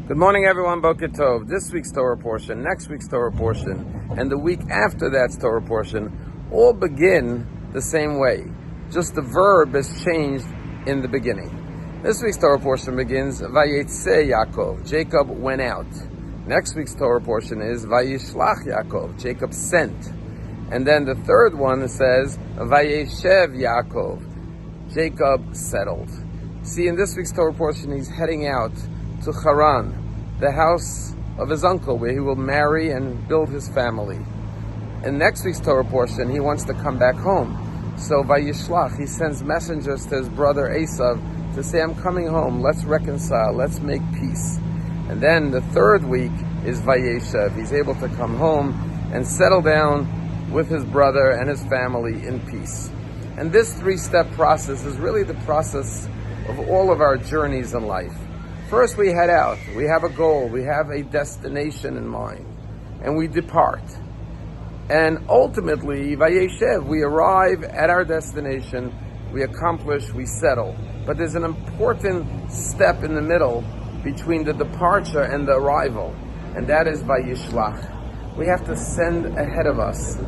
Good morning, everyone. Boker Tov. This week's Torah portion, next week's Torah portion, and the week after that's Torah portion all begin the same way. Just the verb is changed in the beginning. This week's Torah portion begins, Vayetze Yaakov. Jacob went out. Next week's Torah portion is Vayishlach Yaakov. Jacob sent. And then the third one says, Vayeshev Yaakov. Jacob settled. See, in this week's Torah portion, he's heading out to Haran, the house of his uncle, where he will marry and build his family. In next week's Torah portion, he wants to come back home. So Vayishlach, he sends messengers to his brother Esav to say, I'm coming home, let's reconcile, let's make peace. And then the third week is Vayeshev. He's able to come home and settle down with his brother and his family in peace. And this three-step process is really the process of all of our journeys in life. First, we head out. We have a goal. We have a destination in mind. And we depart. And ultimately, Vayeshev, we arrive at our destination. We accomplish, we settle. But there's an important step in the middle between the departure and the arrival. And that is Vayishlach. We have to send ahead of us.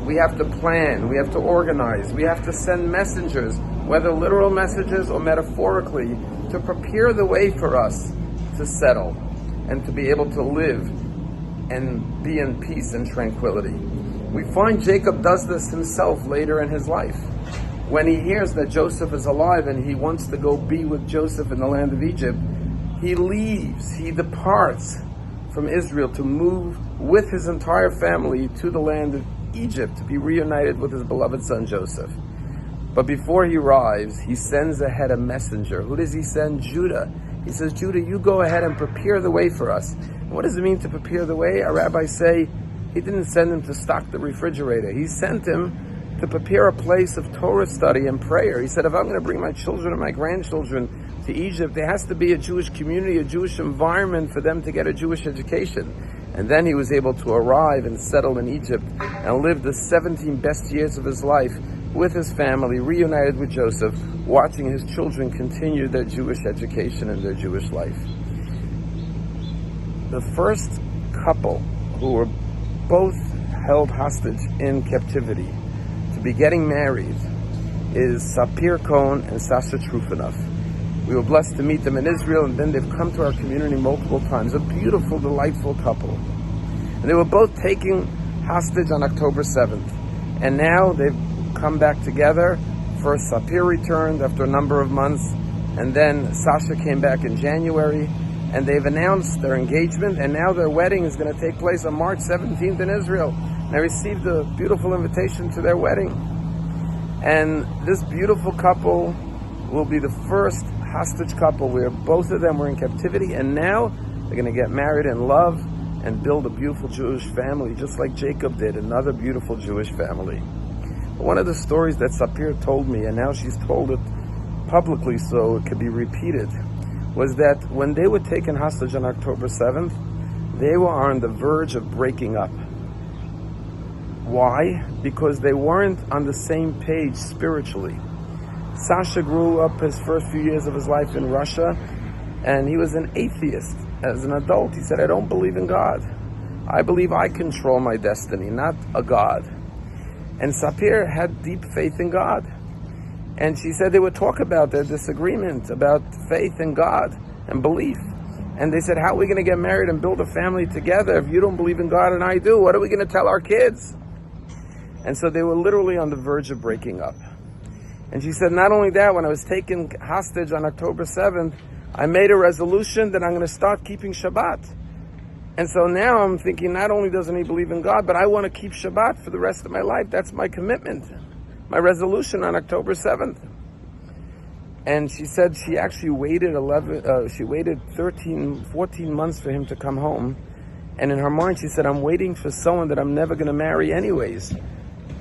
We have to plan. We have to organize. We have to send messengers, whether literal messages or metaphorically, to prepare the way for us to settle and to be able to live and be in peace and tranquility. We find Jacob does this himself later in his life. When he hears that Joseph is alive and he wants to go be with Joseph in the land of Egypt, he leaves, he departs from Israel to move with his entire family to the land of Egypt to be reunited with his beloved son Joseph. But before he arrives, he sends ahead a messenger. Who does he send? Judah. He says, Judah, you go ahead and prepare the way for us. And what does it mean to prepare the way? Our rabbis say he didn't send him to stock the refrigerator. He sent him to prepare a place of Torah study and prayer. He said, if I'm going to bring my children and my grandchildren to Egypt, there has to be a Jewish community, a Jewish environment for them to get a Jewish education. And then he was able to arrive and settle in Egypt and live the 17 best years of his life with his family, reunited with Joseph, watching his children continue their Jewish education and their Jewish life. The first couple who were both held hostage in captivity to be getting married is Sapir Cohen and Sasha Trufanov. We were blessed to meet them in Israel, and then they've come to our community multiple times. A beautiful, delightful couple. And they were both taken hostage on October 7th. And now they've come back together. First Sapir returned after a number of months, and then Sasha came back in January, and they've announced their engagement, and now their wedding is going to take place on March 17th in Israel. And I received a beautiful invitation to their wedding. And this beautiful couple will be the first hostage couple where both of them were in captivity, and now they're going to get married in love and build a beautiful Jewish family, just like Jacob did, another beautiful Jewish family. One of the stories that Sapir told me, and now she's told it publicly so it could be repeated, was that when they were taken hostage on October 7th, they were on the verge of breaking up. Why? Because they weren't on the same page spiritually. Sasha grew up his first few years of his life in Russia, and he was an atheist. As an adult, he said, I don't believe in God. I believe I control my destiny, not a God. And Sapir had deep faith in God. And she said they would talk about their disagreement about faith in God and belief. And they said, how are we going to get married and build a family together if you don't believe in God and I do? What are we going to tell our kids? And so they were literally on the verge of breaking up. And she said, not only that, when I was taken hostage on October 7th, I made a resolution that I'm going to start keeping Shabbat. And so now I'm thinking, not only doesn't he believe in God, but I want to keep Shabbat for the rest of my life. That's my commitment, my resolution on October 7th. And she said she actually waited 13, 14 months for him to come home. And in her mind, she said, I'm waiting for someone that I'm never going to marry anyways.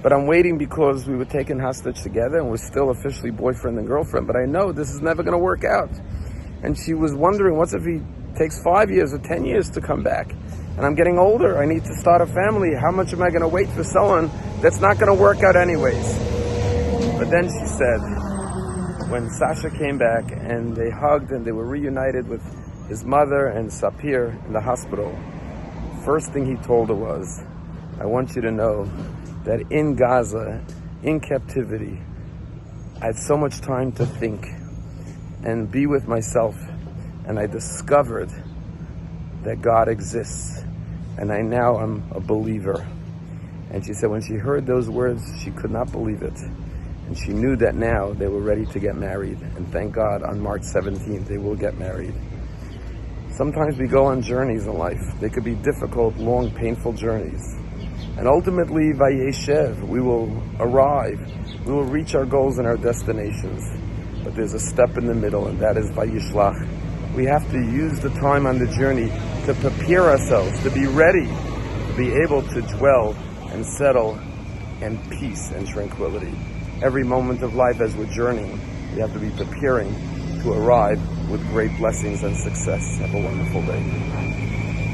But I'm waiting because we were taken hostage together and we're still officially boyfriend and girlfriend. But I know this is never going to work out. And she was wondering, what's if he takes 5 years or 10 years to come back? And I'm getting older. I need to start a family. How much am I going to wait for someone that's not going to work out anyways? But then she said, when Sasha came back and they hugged and they were reunited with his mother and Sapir in the hospital, first thing he told her was, I want you to know that in Gaza, in captivity, I had so much time to think and be with myself, and I discovered that God exists, and I now am a believer. And she said when she heard those words, she could not believe it. And she knew that now they were ready to get married. And thank God on March 17th, they will get married. Sometimes we go on journeys in life. They could be difficult, long, painful journeys. And ultimately, Vayeshev, we will arrive. We will reach our goals and our destinations. But there's a step in the middle, and that is Vayishlach. We have to use the time on the journey to prepare ourselves, to be ready, to be able to dwell and settle in peace and tranquility. Every moment of life as we're journeying, we have to be preparing to arrive with great blessings and success. Have a wonderful day.